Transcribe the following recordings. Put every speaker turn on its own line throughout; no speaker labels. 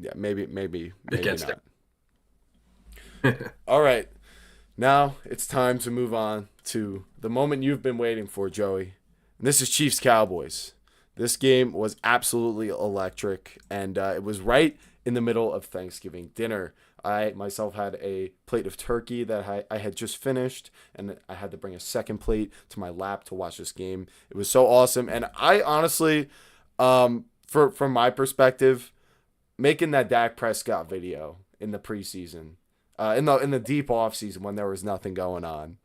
Yeah, maybe
against
not. All right, now it's time to move on to the moment you've been waiting for, Joey. And this is Chiefs Cowboys. This game was absolutely electric, and it was right in the middle of Thanksgiving dinner. I myself had a plate of turkey that I had just finished, and I had to bring a second plate to my lap to watch this game. It was so awesome, and I honestly, from my perspective, making that Dak Prescott video in the preseason, in the deep off season when there was nothing going on.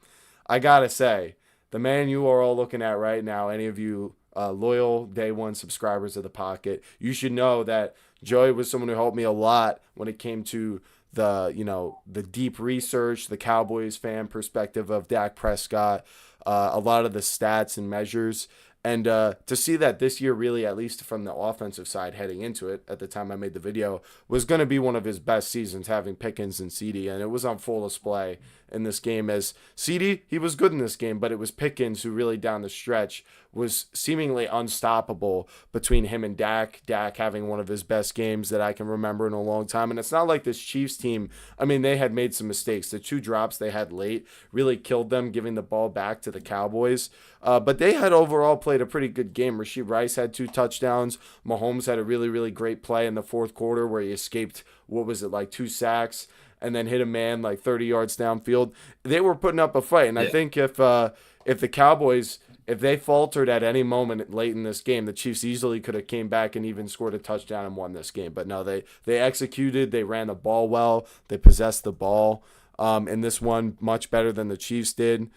I gotta say, the man you are all looking at right now, any of you loyal day one subscribers of the Pocket, you should know that Joey was someone who helped me a lot when it came to the deep research, the Cowboys fan perspective of Dak Prescott, a lot of the stats and measures. And to see that this year, really, at least from the offensive side heading into it, at the time I made the video, was going to be one of his best seasons, having Pickens and CD. And it was on full display in this game. As CD, he was good in this game, but it was Pickens who really down the stretch was seemingly unstoppable between him and Dak. Dak having one of his best games that I can remember in a long time. And it's not like this Chiefs team, I mean, they had made some mistakes. The two drops they had late really killed them, giving the ball back to the Cowboys. But they had overall played a pretty good game. Rasheed Rice had 2 touchdowns. Mahomes had a really, really great play in the fourth quarter where he escaped, what was it, like 2 sacks and then hit a man like 30 yards downfield. They were putting up a fight. And I
Yeah.
think if the Cowboys, if they faltered at any moment late in this game, the Chiefs easily could have came back and even scored a touchdown and won this game. But no, they executed. They ran the ball well. They possessed the ball in this one much better than the Chiefs did.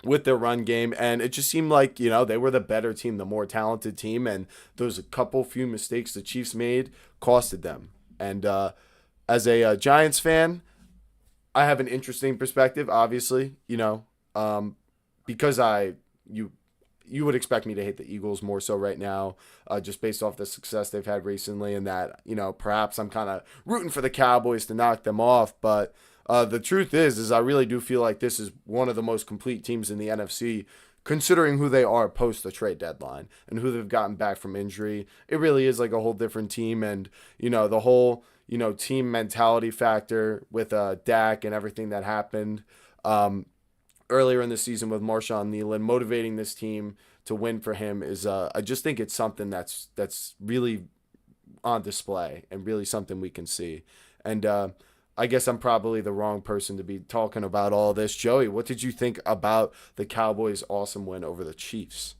With their run game, and it just seemed like they were the better team, the more talented team, and those few mistakes the Chiefs made costed them. And as a Giants fan, I have an interesting perspective, obviously, because you would expect me to hate the Eagles more so right now, just based off the success they've had recently, and that perhaps I'm kind of rooting for the Cowboys to knock them off. But the truth is I really do feel like this is one of the most complete teams in the NFC, considering who they are post the trade deadline and who they've gotten back from injury. It really is like a whole different team, and the whole team mentality factor with Dak and everything that happened. Earlier in the season with Marshawn Nealon, motivating this team to win for him is I just think it's something that's really on display and really something we can see. And I guess I'm probably the wrong person to be talking about all this. Joey, what did you think about the Cowboys' awesome win over the Chiefs?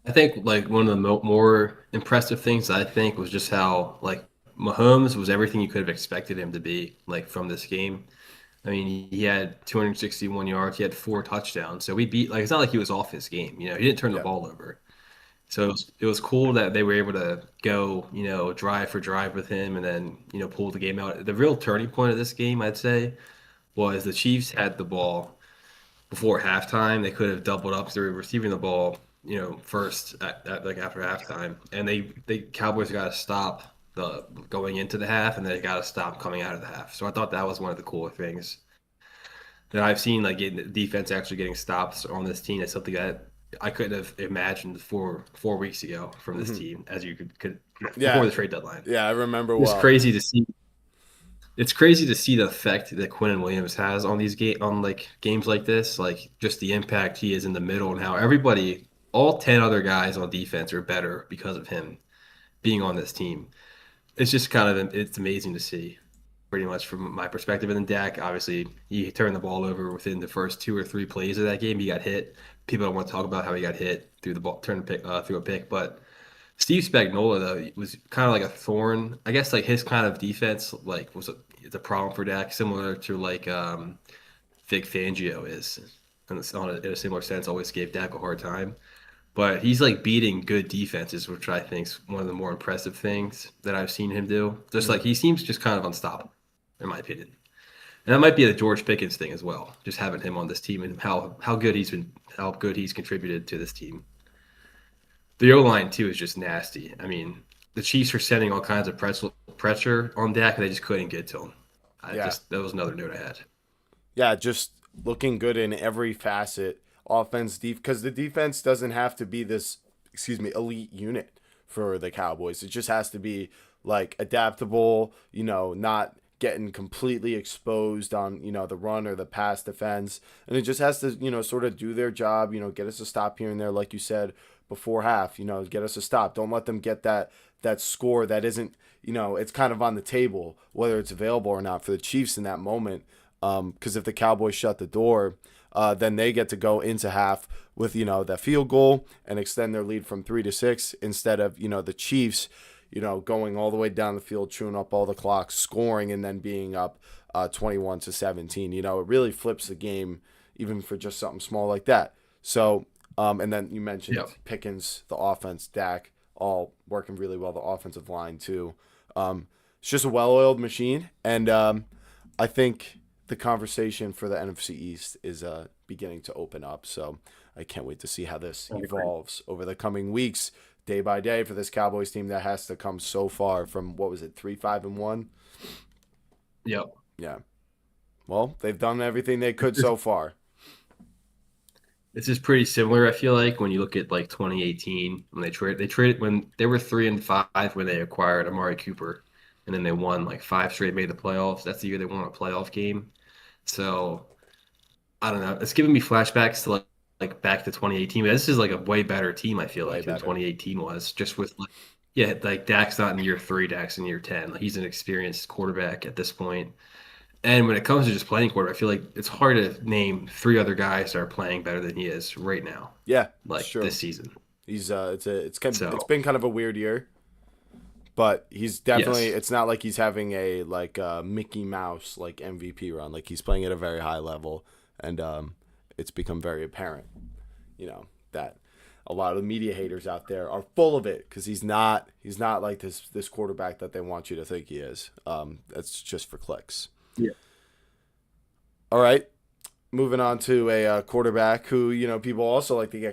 I think like one of the more impressive things I think was just how like Mahomes was everything you could have expected him to be like from this game. I mean, he had 261 yards, he had 4 touchdowns. So we beat like it's not like he was off his game, he didn't turn the
Yeah.
ball over. So it was cool that they were able to go, drive for drive with him and then, pull the game out. The real turning point of this game, I'd say, was the Chiefs had the ball before halftime. They could have doubled up. So they were receiving the ball, first like after halftime, and they Cowboys got to stop the going into the half, and they got to stop coming out of the half. So I thought that was one of the cooler things that I've seen, like getting the defense actually getting stops on this team. Is something that I couldn't have imagined 4 weeks ago from this
Hmm.
team, as you could before
Yeah.
the trade deadline.
Yeah, I remember
It's
well.
crazy to see. It's crazy to see the effect that Quinnen Williams has on these on like games like this, like just the impact he is in the middle and how everybody, all 10 other guys on defense are better because of him being on this team. It's just it's amazing to see, pretty much from my perspective. And then Dak, obviously, he turned the ball over within the first 2 or 3 plays of that game. He got hit. People don't want to talk about how he got hit through the ball, turned pick, through a pick, but Steve Spagnuolo though was kind of like a thorn. I guess like his kind of defense like was it's a problem for Dak, similar to like Vic Fangio is, and it's on in a similar sense. Always gave Dak a hard time, but he's like beating good defenses, which I think is one of the more impressive things that I've seen him do. Just like
Hmm.
he seems just kind of unstoppable, in my opinion. And that might be the George Pickens thing as well, just having him on this team and how good he's contributed to this team. The O line too is just nasty. I mean, the Chiefs are sending all kinds of pressure on Dak, and they just couldn't get to him.
Yeah.
That was another note I had.
Yeah, just looking good in every facet, offense, because the defense doesn't have to be this, elite unit for the Cowboys. It just has to be like adaptable, not getting completely exposed on, the run or the pass defense. And it just has to, sort of do their job, get us a stop here and there, like you said, before half, get us a stop. Don't let them get that score that isn't, it's kind of on the table, whether it's available or not for the Chiefs in that moment. Because if the Cowboys shut the door, then they get to go into half with, that field goal and extend their lead from 3-6 instead of, the Chiefs, going all the way down the field, chewing up all the clock, scoring, and then being up 21-17. It really flips the game even for just something small like that. So, and then you mentioned Pickens, the offense, Dak, all working really well, the offensive line too. It's just a well-oiled machine, and I think the conversation for the NFC East is beginning to open up. So I can't wait to see how this evolves over the coming weeks, day by day, for this Cowboys team that has to come so far from, 3-5-1?
Yep.
Yeah. Well, they've done everything they could so far.
This is pretty similar, I feel like, when you look at like 2018 when they traded when they were 3-5 when they acquired Amari Cooper, and then they won like 5 straight, made the playoffs. That's the year they won a playoff game. So I don't know. It's giving me flashbacks to like back to 2018. But this is like a way better team, I feel like, than 2018 was. Just with like Dak's not in year 3, Dak's in year 10. Like, he's an experienced quarterback at this point. And when it comes to just playing quarterback, I feel like it's hard to name 3 other guys that are playing better than he is right now.
Yeah,
like this season.
He's it's been kind of a weird year, but he's definitely it's not like he's having a Mickey Mouse like MVP run. Like, he's playing at a very high level, and it's become very apparent, that a lot of the media haters out there are full of it because he's not like this quarterback that they want you to think he is. That's just for clicks.
Yeah.
All right. Moving on to a quarterback who, people also like to get